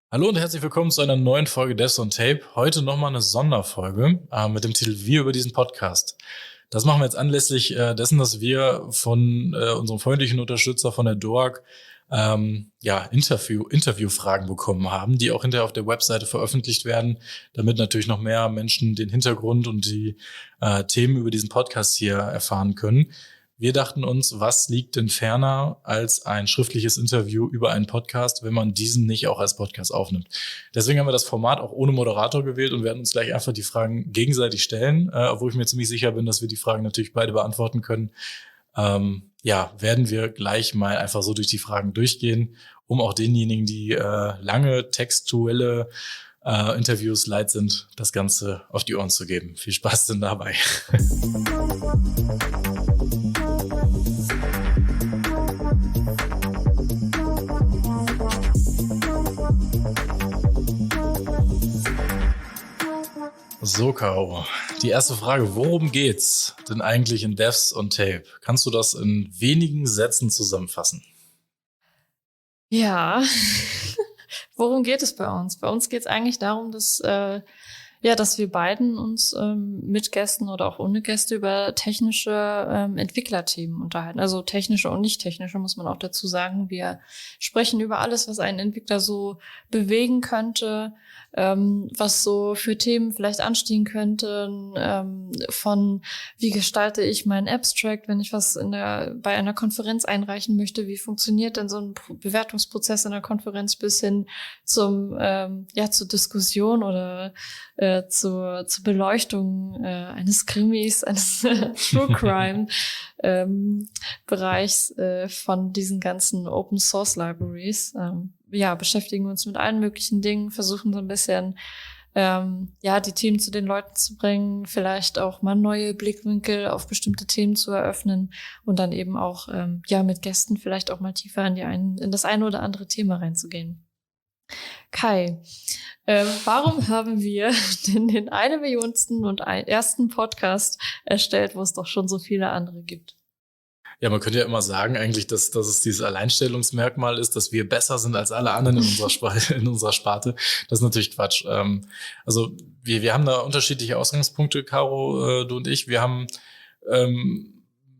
Hallo und herzlich willkommen zu einer neuen Folge Devs on Tape. Heute nochmal eine Sonderfolge mit dem Titel Wir über diesen Podcast. Das machen wir jetzt anlässlich dessen, dass wir von unserem freundlichen Unterstützer von der DOAG Interviewfragen bekommen haben, die auch hinterher auf der Webseite veröffentlicht werden, damit natürlich noch mehr Menschen den Hintergrund und die Themen über diesen Podcast hier erfahren können. Wir dachten uns, was liegt denn ferner als ein schriftliches Interview über einen Podcast, wenn man diesen nicht auch als Podcast aufnimmt. Deswegen haben wir das Format auch ohne Moderator gewählt und werden uns gleich einfach die Fragen gegenseitig stellen, obwohl ich mir ziemlich sicher bin, dass wir die Fragen natürlich beide beantworten können. Werden wir gleich mal einfach so durch die Fragen durchgehen, um auch denjenigen, die lange textuelle Interviews leid sind, das Ganze auf die Ohren zu geben. Viel Spaß denn dabei. So, Caro, die erste Frage, worum geht's denn eigentlich in Devs on Tape? Kannst du das in wenigen Sätzen zusammenfassen? Ja, worum geht es bei uns? Bei uns geht es eigentlich darum, dass wir beiden uns mit Gästen oder auch ohne Gäste über technische Entwicklerthemen unterhalten. Also technische und nicht technische, muss man auch dazu sagen. Wir sprechen über alles, was einen Entwickler so bewegen könnte, was so für Themen vielleicht anstehen könnten, von wie gestalte ich meinen Abstract, wenn ich was bei einer Konferenz einreichen möchte, wie funktioniert denn so ein Bewertungsprozess in der Konferenz bis hin zur Diskussion oder zur Beleuchtung eines Krimis, eines True Crime Bereichs von diesen ganzen Open Source Libraries. Beschäftigen wir uns mit allen möglichen Dingen, versuchen so ein bisschen die Themen zu den Leuten zu bringen, vielleicht auch mal neue Blickwinkel auf bestimmte Themen zu eröffnen und dann eben auch mit Gästen vielleicht auch mal tiefer in das eine oder andere Thema reinzugehen. Kai, warum haben wir denn den 1 Millionsten und ersten Podcast erstellt, wo es doch schon so viele andere gibt? Ja, man könnte ja immer sagen eigentlich, dass es dieses Alleinstellungsmerkmal ist, dass wir besser sind als alle anderen in unserer Sparte. Das ist natürlich Quatsch. Also wir haben da unterschiedliche Ausgangspunkte, Caro, du und ich. Wir haben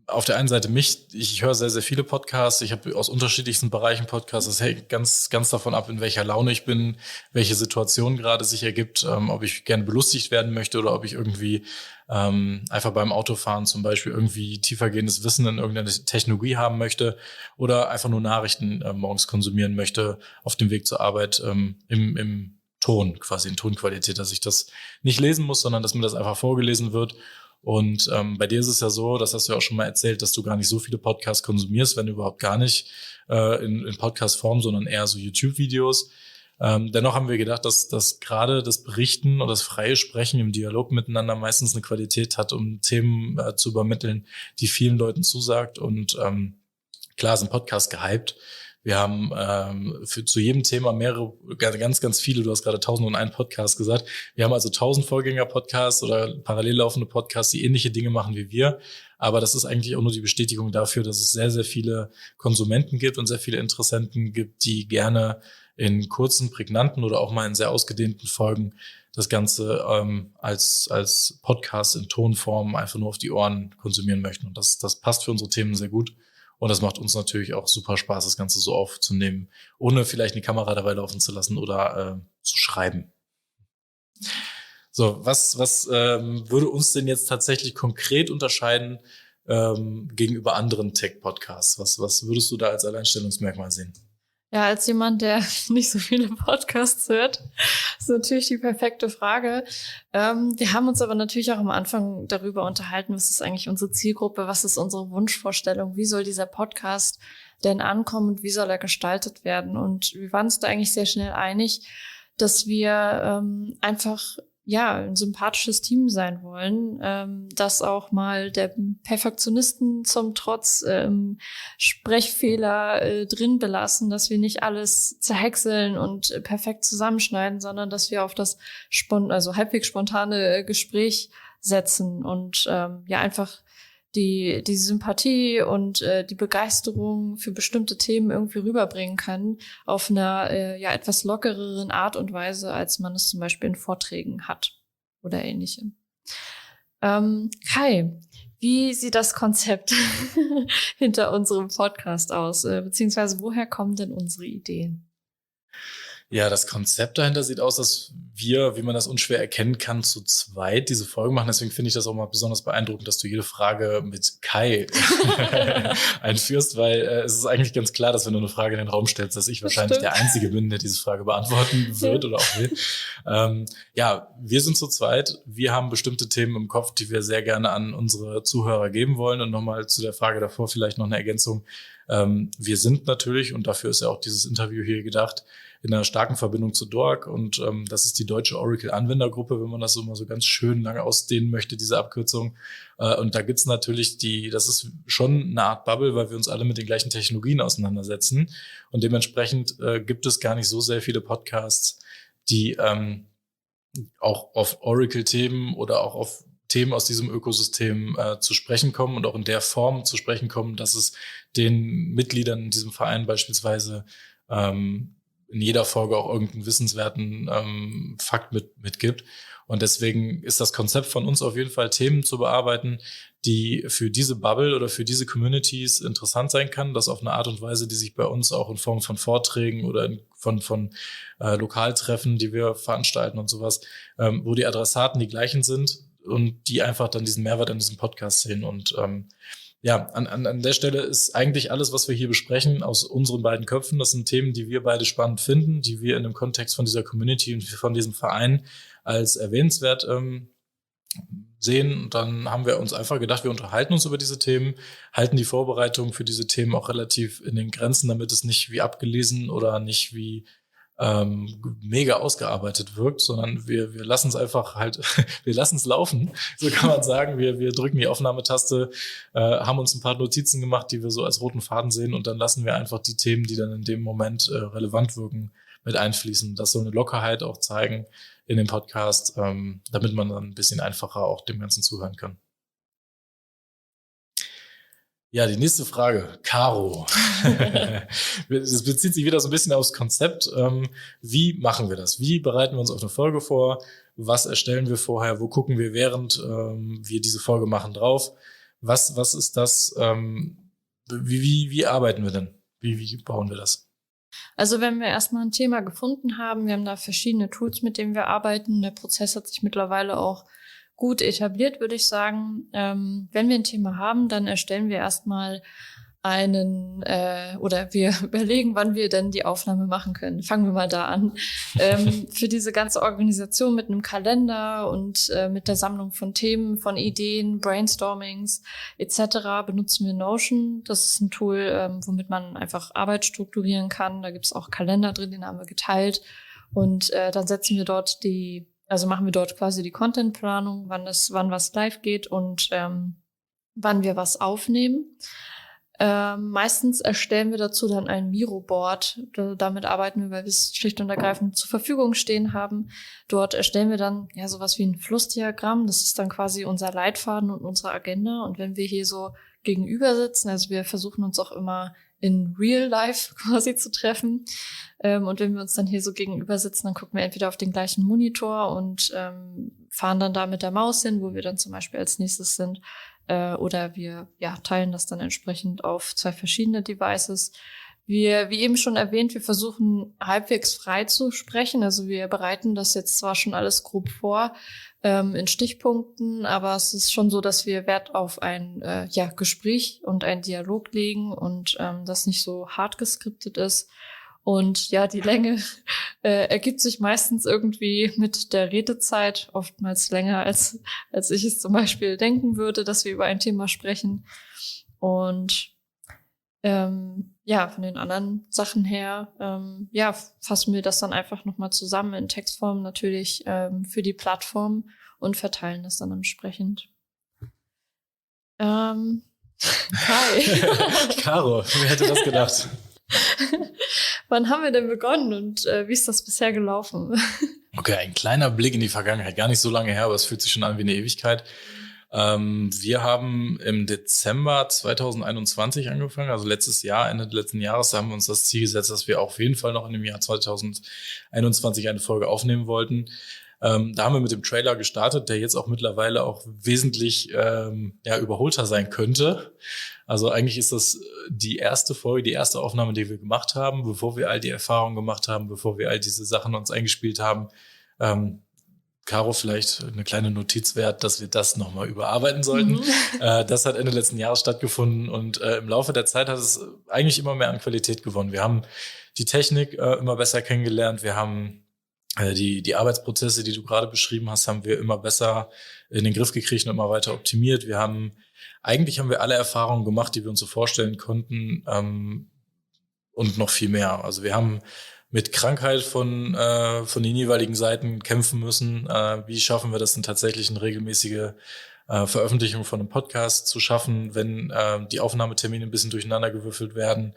auf der einen Seite ich höre sehr, sehr viele Podcasts. Ich habe aus unterschiedlichsten Bereichen Podcasts. Das hängt ganz, ganz davon ab, in welcher Laune ich bin, welche Situation gerade sich ergibt, ob ich gerne belustigt werden möchte oder ob ich irgendwie einfach beim Autofahren zum Beispiel irgendwie tiefergehendes Wissen in irgendeine Technologie haben möchte oder einfach nur Nachrichten morgens konsumieren möchte auf dem Weg zur Arbeit im Ton, quasi in Tonqualität, dass ich das nicht lesen muss, sondern dass mir das einfach vorgelesen wird. Und bei dir ist es ja so, das hast du ja auch schon mal erzählt, dass du gar nicht so viele Podcasts konsumierst, wenn überhaupt gar nicht in Podcast-Form, sondern eher so YouTube-Videos. Dennoch haben wir gedacht, dass gerade das Berichten und das freie Sprechen im Dialog miteinander meistens eine Qualität hat, um Themen zu übermitteln, die vielen Leuten zusagt. Und klar sind Podcasts gehypt. Wir haben zu jedem Thema ganz, ganz viele, du hast gerade 1001 Podcasts gesagt. Wir haben also 1000 Vorgänger-Podcasts oder parallel laufende Podcasts, die ähnliche Dinge machen wie wir. Aber das ist eigentlich auch nur die Bestätigung dafür, dass es sehr, sehr viele Konsumenten gibt und sehr viele Interessenten gibt, die gerne in kurzen, prägnanten oder auch mal in sehr ausgedehnten Folgen das Ganze als Podcast in Tonform einfach nur auf die Ohren konsumieren möchten. Und das passt für unsere Themen sehr gut. Und das macht uns natürlich auch super Spaß, das Ganze so aufzunehmen, ohne vielleicht eine Kamera dabei laufen zu lassen oder zu schreiben. So, was würde uns denn jetzt tatsächlich konkret unterscheiden gegenüber anderen Tech-Podcasts? Was würdest du da als Alleinstellungsmerkmal sehen? Ja, als jemand, der nicht so viele Podcasts hört, ist natürlich die perfekte Frage. Wir haben uns aber natürlich auch am Anfang darüber unterhalten, was ist eigentlich unsere Zielgruppe, was ist unsere Wunschvorstellung, wie soll dieser Podcast denn ankommen und wie soll er gestaltet werden? Und wir waren uns da eigentlich sehr schnell einig, dass wir einfach ein sympathisches Team sein wollen, das auch mal der Perfektionisten zum Trotz Sprechfehler drin belassen, dass wir nicht alles zerhäckseln und perfekt zusammenschneiden, sondern dass wir auf das halbwegs spontane Gespräch setzen und einfach die Sympathie und die Begeisterung für bestimmte Themen irgendwie rüberbringen kann auf einer etwas lockereren Art und Weise, als man es zum Beispiel in Vorträgen hat oder ähnlichem. Kai, wie sieht das Konzept hinter unserem Podcast aus? Beziehungsweise woher kommen denn unsere Ideen? Ja, das Konzept dahinter sieht aus, dass wir, wie man das unschwer erkennen kann, zu zweit diese Folge machen. Deswegen finde ich das auch mal besonders beeindruckend, dass du jede Frage mit Kai einführst, weil es ist eigentlich ganz klar, dass wenn du eine Frage in den Raum stellst, dass ich wahrscheinlich der Einzige bin, der diese Frage beantworten wird oder auch will. Wir sind zu zweit. Wir haben bestimmte Themen im Kopf, die wir sehr gerne an unsere Zuhörer geben wollen. Und nochmal zu der Frage davor vielleicht noch eine Ergänzung. Wir sind natürlich, und dafür ist ja auch dieses Interview hier gedacht, in einer starken Verbindung zu DORC und das ist die Deutsche Oracle-Anwendergruppe, wenn man das so mal so ganz schön lange ausdehnen möchte, diese Abkürzung. Und da gibt's natürlich das ist schon eine Art Bubble, weil wir uns alle mit den gleichen Technologien auseinandersetzen und dementsprechend gibt es gar nicht so sehr viele Podcasts, die auch auf Oracle-Themen oder auch auf Themen aus diesem Ökosystem zu sprechen kommen und auch in der Form zu sprechen kommen, dass es den Mitgliedern in diesem Verein beispielsweise in jeder Folge auch irgendeinen wissenswerten Fakt mitgibt. Und deswegen ist das Konzept von uns auf jeden Fall, Themen zu bearbeiten, die für diese Bubble oder für diese Communities interessant sein kann, das auf eine Art und Weise, die sich bei uns auch in Form von Vorträgen oder von Lokaltreffen, die wir veranstalten und sowas, wo die Adressaten die gleichen sind und die einfach dann diesen Mehrwert an diesem Podcast sehen. Und an der Stelle ist eigentlich alles, was wir hier besprechen, aus unseren beiden Köpfen. Das sind Themen, die wir beide spannend finden, die wir in dem Kontext von dieser Community und von diesem Verein als erwähnenswert sehen. Und dann haben wir uns einfach gedacht, wir unterhalten uns über diese Themen, halten die Vorbereitung für diese Themen auch relativ in den Grenzen, damit es nicht wie abgelesen oder nicht wie mega ausgearbeitet wirkt, sondern wir lassen es einfach halt, wir lassen es laufen, so kann man sagen. Wir drücken die Aufnahmetaste, haben uns ein paar Notizen gemacht, die wir so als roten Faden sehen und dann lassen wir einfach die Themen, die dann in dem Moment relevant wirken, mit einfließen. Das soll eine Lockerheit auch zeigen in dem Podcast, damit man dann ein bisschen einfacher auch dem Ganzen zuhören kann. Ja, die nächste Frage. Caro. Das bezieht sich wieder so ein bisschen aufs Konzept. Wie machen wir das? Wie bereiten wir uns auf eine Folge vor? Was erstellen wir vorher? Wo gucken wir, während wir diese Folge machen, drauf? Was ist das? Wie arbeiten wir denn? Wie bauen wir das? Also wenn wir erstmal ein Thema gefunden haben, wir haben da verschiedene Tools, mit denen wir arbeiten. Der Prozess hat sich mittlerweile auch gut etabliert, würde ich sagen. Wenn wir ein Thema haben, dann erstellen wir erstmal oder wir überlegen, wann wir denn die Aufnahme machen können. Fangen wir mal da an. Für diese ganze Organisation mit einem Kalender und mit der Sammlung von Themen, von Ideen, Brainstormings etc. benutzen wir Notion. Das ist ein Tool, womit man einfach Arbeit strukturieren kann. Da gibt es auch Kalender drin, den haben wir geteilt. Und dann machen wir dort quasi die Contentplanung, wann was live geht und wann wir was aufnehmen. Meistens erstellen wir dazu dann ein Miro-Board. Damit arbeiten wir, weil wir es schlicht und ergreifend zur Verfügung stehen haben. Dort erstellen wir dann sowas wie ein Flussdiagramm. Das ist dann quasi unser Leitfaden und unsere Agenda. Und wenn wir hier so gegenüber sitzen, also wir versuchen uns auch immer in Real Life quasi zu treffen. Und wenn wir uns dann hier so gegenüber sitzen, dann gucken wir entweder auf den gleichen Monitor und fahren dann da mit der Maus hin, wo wir dann zum Beispiel als nächstes sind. Oder wir teilen das dann entsprechend auf 2 verschiedene Devices. Wir, wie eben schon erwähnt, wir versuchen halbwegs frei zu sprechen. Also wir bereiten das jetzt zwar schon alles grob vor, in Stichpunkten, aber es ist schon so, dass wir Wert auf ein Gespräch und einen Dialog legen und das nicht so hart geskriptet ist. Und ja, die Länge ergibt sich meistens irgendwie mit der Redezeit, oftmals länger, als ich es zum Beispiel denken würde, dass wir über ein Thema sprechen. Und von den anderen Sachen her, fassen wir das dann einfach nochmal zusammen in Textform natürlich für die Plattform und verteilen das dann entsprechend. Hi. Caro, wer hätte das gedacht? Wann haben wir denn begonnen und wie ist das bisher gelaufen? Okay, ein kleiner Blick in die Vergangenheit, gar nicht so lange her, aber es fühlt sich schon an wie eine Ewigkeit. Wir haben im Dezember 2021 angefangen, also letztes Jahr, Ende des letzten Jahres, da haben wir uns das Ziel gesetzt, dass wir auf jeden Fall noch in dem Jahr 2021 eine Folge aufnehmen wollten. Da haben wir mit dem Trailer gestartet, der jetzt auch mittlerweile auch wesentlich überholter sein könnte. Also eigentlich ist das die erste Folge, die erste Aufnahme, die wir gemacht haben, bevor wir all die Erfahrungen gemacht haben, bevor wir all diese Sachen uns eingespielt haben. Caro, vielleicht eine kleine Notiz wert, dass wir das nochmal überarbeiten sollten. Das hat Ende letzten Jahres stattgefunden und im Laufe der Zeit hat es eigentlich immer mehr an Qualität gewonnen. Wir haben die Technik immer besser kennengelernt. Wir haben die Arbeitsprozesse, die du gerade beschrieben hast, haben wir immer besser in den Griff gekriegt und immer weiter optimiert. Eigentlich haben wir alle Erfahrungen gemacht, die wir uns so vorstellen konnten, und noch viel mehr. Also wir haben mit Krankheit von den jeweiligen Seiten kämpfen müssen. Wie schaffen wir das denn tatsächlich, eine regelmäßige Veröffentlichung von einem Podcast zu schaffen, wenn die Aufnahmetermine ein bisschen durcheinander gewürfelt werden?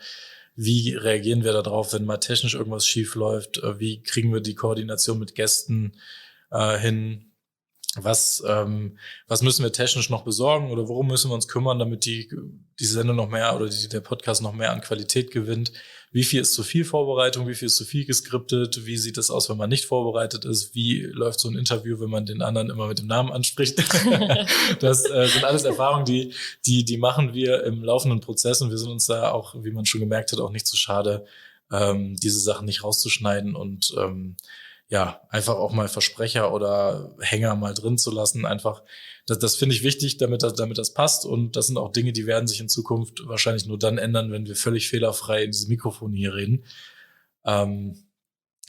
Wie reagieren wir darauf, wenn mal technisch irgendwas schief läuft? Wie kriegen wir die Koordination mit Gästen hin? Was müssen wir technisch noch besorgen oder worum müssen wir uns kümmern, damit die Sendung noch mehr oder der Podcast noch mehr an Qualität gewinnt? Wie viel ist zu viel Vorbereitung? Wie viel ist zu viel geskriptet? Wie sieht es aus, wenn man nicht vorbereitet ist? Wie läuft so ein Interview, wenn man den anderen immer mit dem Namen anspricht? Das sind alles Erfahrungen, die machen wir im laufenden Prozess und wir sind uns da auch, wie man schon gemerkt hat, auch nicht zu schade, diese Sachen nicht rauszuschneiden und einfach auch mal Versprecher oder Hänger mal drin zu lassen. Einfach, das finde ich wichtig, damit das passt. Und das sind auch Dinge, die werden sich in Zukunft wahrscheinlich nur dann ändern, wenn wir völlig fehlerfrei in diesem Mikrofon hier reden.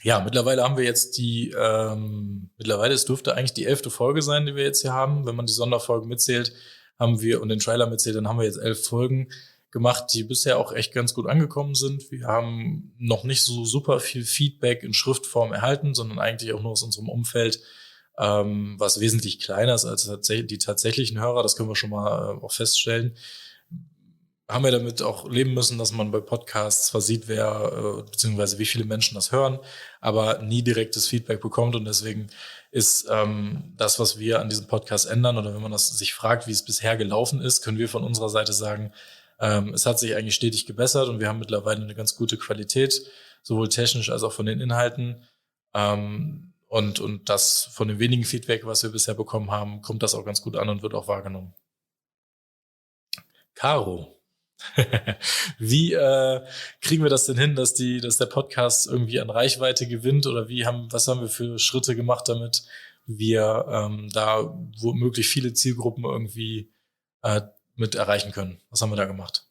Mittlerweile haben wir jetzt es dürfte eigentlich die 11. Folge sein, die wir jetzt hier haben. Wenn man die Sonderfolgen mitzählt, und den Trailer mitzählt, dann haben wir jetzt 11 Folgen gemacht, die bisher auch echt ganz gut angekommen sind. Wir haben noch nicht so super viel Feedback in Schriftform erhalten, sondern eigentlich auch nur aus unserem Umfeld, was wesentlich kleiner ist als die tatsächlichen Hörer. Das können wir schon mal auch feststellen. Haben wir damit auch leben müssen, dass man bei Podcasts zwar sieht, beziehungsweise wie viele Menschen das hören, aber nie direktes Feedback bekommt. Und deswegen ist das, was wir an diesem Podcast ändern, oder wenn man das sich fragt, wie es bisher gelaufen ist, können wir von unserer Seite sagen, es hat sich eigentlich stetig gebessert und wir haben mittlerweile eine ganz gute Qualität, sowohl technisch als auch von den Inhalten. Und das von dem wenigen Feedback, was wir bisher bekommen haben, kommt das auch ganz gut an und wird auch wahrgenommen. Caro, wie kriegen wir das denn hin, dass der Podcast irgendwie an Reichweite gewinnt, oder was haben wir für Schritte gemacht, damit wir da womöglich viele Zielgruppen irgendwie mit erreichen können? Was haben wir da gemacht?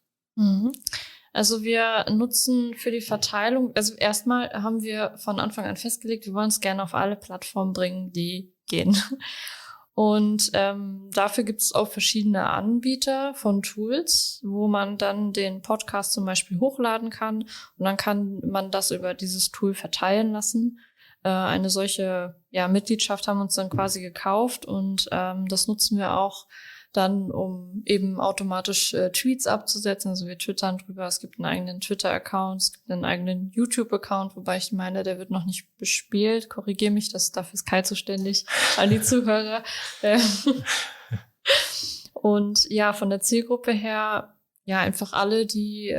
Also wir nutzen für die Verteilung, also erstmal haben wir von Anfang an festgelegt, wir wollen es gerne auf alle Plattformen bringen, die gehen. Und dafür gibt es auch verschiedene Anbieter von Tools, wo man dann den Podcast zum Beispiel hochladen kann und dann kann man das über dieses Tool verteilen lassen. Eine solche Mitgliedschaft haben wir uns dann quasi gekauft und das nutzen wir auch dann, um eben automatisch Tweets abzusetzen. Also wir twittern drüber. Es gibt einen eigenen Twitter-Account, es gibt einen eigenen YouTube-Account, wobei ich meine, der wird noch nicht bespielt. Korrigiere mich, dafür ist Kai zuständig, an die Zuhörer. Und ja, von der Zielgruppe her, einfach alle, die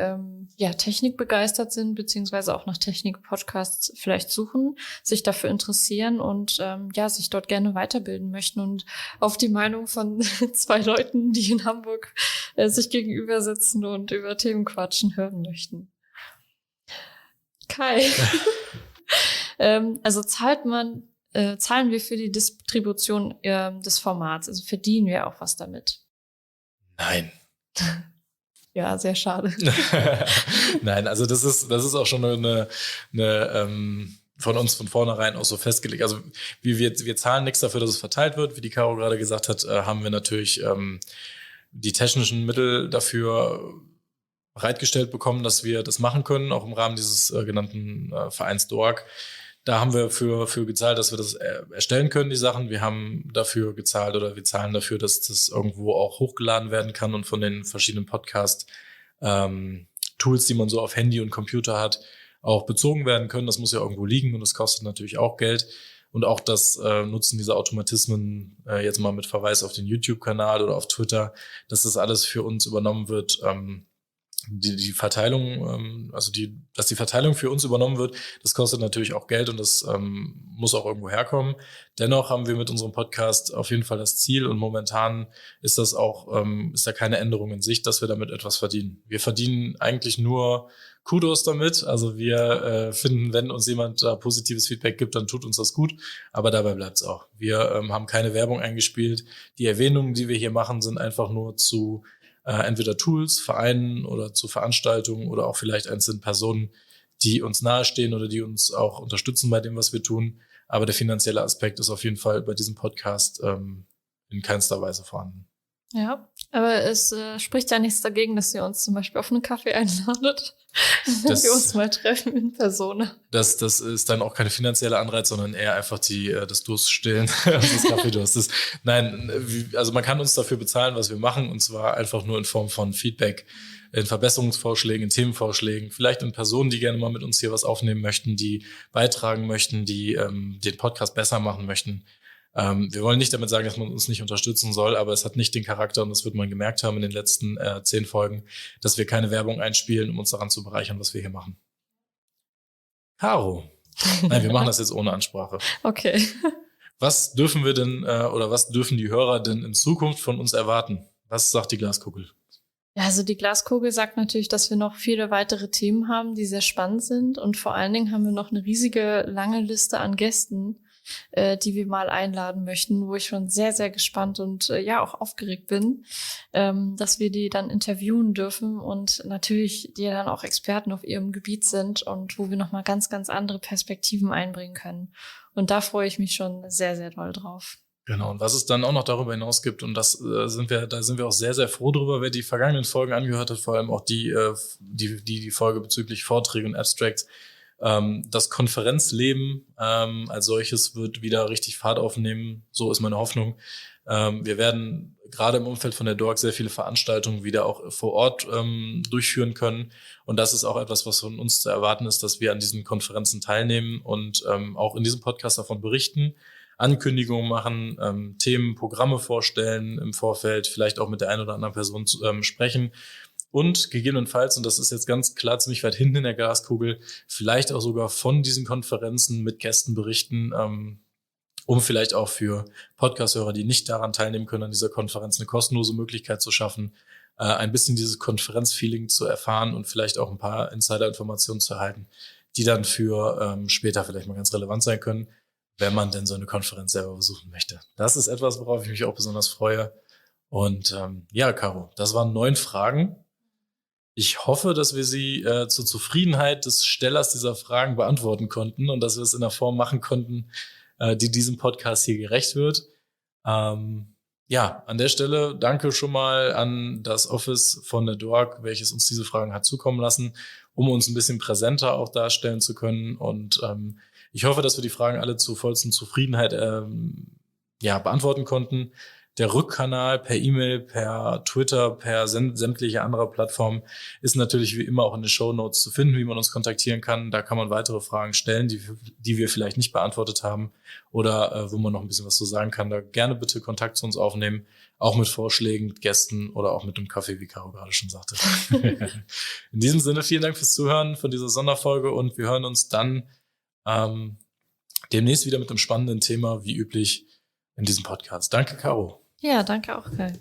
Technik begeistert sind, beziehungsweise auch nach Technik-Podcasts vielleicht suchen, sich dafür interessieren und sich dort gerne weiterbilden möchten und auf die Meinung von 2 Leuten, die in Hamburg sich gegenüber sitzen und über Themen quatschen, hören möchten. Kai, also zahlen wir für die Distribution des Formats, also verdienen wir auch was damit? Nein. Ja, sehr schade. Nein, also das ist auch schon eine von uns von vornherein auch so festgelegt. Also wir zahlen nichts dafür, dass es verteilt wird. Wie die Caro gerade gesagt hat, haben wir natürlich die technischen Mittel dafür bereitgestellt bekommen, dass wir das machen können, auch im Rahmen dieses genannten Vereins DORG. Da haben wir für gezahlt, dass wir das erstellen können, die Sachen. Wir haben dafür gezahlt oder wir zahlen dafür, dass das irgendwo auch hochgeladen werden kann und von den verschiedenen Podcast-Tools, die man so auf Handy und Computer hat, auch bezogen werden können. Das muss ja irgendwo liegen und das kostet natürlich auch Geld. und auch das Nutzen dieser Automatismen, jetzt mal mit Verweis auf den YouTube-Kanal oder auf Twitter, dass das alles für uns übernommen wird, die Verteilung, dass die Verteilung für uns übernommen wird, das kostet natürlich auch Geld und das muss auch irgendwo herkommen. Dennoch haben wir mit unserem Podcast auf jeden Fall das Ziel und momentan ist das auch, ist da keine Änderung in Sicht, dass wir damit etwas verdienen. Wir verdienen eigentlich nur Kudos damit. Also wir finden, wenn uns jemand da positives Feedback gibt, dann tut uns das gut. Aber dabei bleibt's auch. Wir haben keine Werbung eingespielt. Die Erwähnungen, die wir hier machen, sind einfach nur zu entweder Tools, Vereinen oder zu Veranstaltungen oder auch vielleicht einzelnen Personen, die uns nahestehen oder die uns auch unterstützen bei dem, was wir tun. Aber der finanzielle Aspekt ist auf jeden Fall bei diesem Podcast in keinster Weise vorhanden. Ja, aber es spricht ja nichts dagegen, dass ihr uns zum Beispiel auf einen Kaffee einladet, wenn wir uns mal treffen in Persona. Das ist dann auch keine finanzielle Anreiz, sondern eher einfach das Durststillen, das Kaffeedurst. Also man kann uns dafür bezahlen, was wir machen, und zwar einfach nur in Form von Feedback, in Verbesserungsvorschlägen, in Themenvorschlägen, vielleicht in Personen, die gerne mal mit uns hier was aufnehmen möchten, die beitragen möchten, die den Podcast besser machen möchten. Wir wollen nicht damit sagen, dass man uns nicht unterstützen soll, aber es hat nicht den Charakter, und das wird man gemerkt haben in den letzten 10 Folgen, dass wir keine Werbung einspielen, um uns daran zu bereichern, was wir hier machen. Caro. Nein, wir machen das jetzt ohne Ansprache. Okay. Was dürfen wir denn oder was dürfen die Hörer denn in Zukunft von uns erwarten? Was sagt die Glaskugel? Ja, also die Glaskugel sagt natürlich, dass wir noch viele weitere Themen haben, die sehr spannend sind, und vor allen Dingen haben wir noch eine riesige, lange Liste an Gästen, die wir mal einladen möchten, wo ich schon sehr, sehr gespannt und auch aufgeregt bin, dass wir die dann interviewen dürfen und natürlich die dann auch Experten auf ihrem Gebiet sind und wo wir nochmal ganz, ganz andere Perspektiven einbringen können. Und da freue ich mich schon sehr, sehr doll drauf. Genau, und was es dann auch noch darüber hinaus gibt, und da sind wir auch sehr, sehr froh drüber, wer die vergangenen Folgen angehört hat, vor allem auch die Folge bezüglich Vorträge und Abstracts. Das Konferenzleben als solches wird wieder richtig Fahrt aufnehmen, so ist meine Hoffnung. Wir werden gerade im Umfeld von der DORC sehr viele Veranstaltungen wieder auch vor Ort durchführen können, und das ist auch etwas, was von uns zu erwarten ist, dass wir an diesen Konferenzen teilnehmen und auch in diesem Podcast davon berichten, Ankündigungen machen, Themen, Programme vorstellen im Vorfeld, vielleicht auch mit der einen oder anderen Person sprechen. Und gegebenenfalls, und das ist jetzt ganz klar ziemlich weit hinten in der Glaskugel, vielleicht auch sogar von diesen Konferenzen mit Gästen berichten, um vielleicht auch für Podcast-Hörer, die nicht daran teilnehmen können, an dieser Konferenz eine kostenlose Möglichkeit zu schaffen, ein bisschen dieses Konferenzfeeling zu erfahren und vielleicht auch ein paar Insider-Informationen zu erhalten, die dann für später vielleicht mal ganz relevant sein können, wenn man denn so eine Konferenz selber besuchen möchte. Das ist etwas, worauf ich mich auch besonders freue. Und Caro, das waren 9 Fragen. Ich hoffe, dass wir sie zur Zufriedenheit des Stellers dieser Fragen beantworten konnten und dass wir es in einer Form machen konnten, die diesem Podcast hier gerecht wird. An der Stelle danke schon mal an das Office von der DORC, welches uns diese Fragen hat zukommen lassen, um uns ein bisschen präsenter auch darstellen zu können. Und ich hoffe, dass wir die Fragen alle zur vollsten Zufriedenheit beantworten konnten. Der Rückkanal per E-Mail, per Twitter, per sämtliche andere Plattformen ist natürlich wie immer auch in den Shownotes zu finden, wie man uns kontaktieren kann. Da kann man weitere Fragen stellen, die wir vielleicht nicht beantwortet haben oder wo man noch ein bisschen was zu sagen kann. Da gerne bitte Kontakt zu uns aufnehmen, auch mit Vorschlägen, mit Gästen oder auch mit einem Kaffee, wie Caro gerade schon sagte. In diesem Sinne, vielen Dank fürs Zuhören von dieser Sonderfolge und wir hören uns dann demnächst wieder mit einem spannenden Thema, wie üblich, in diesem Podcast. Danke, Caro. Ja, danke auch, Kai.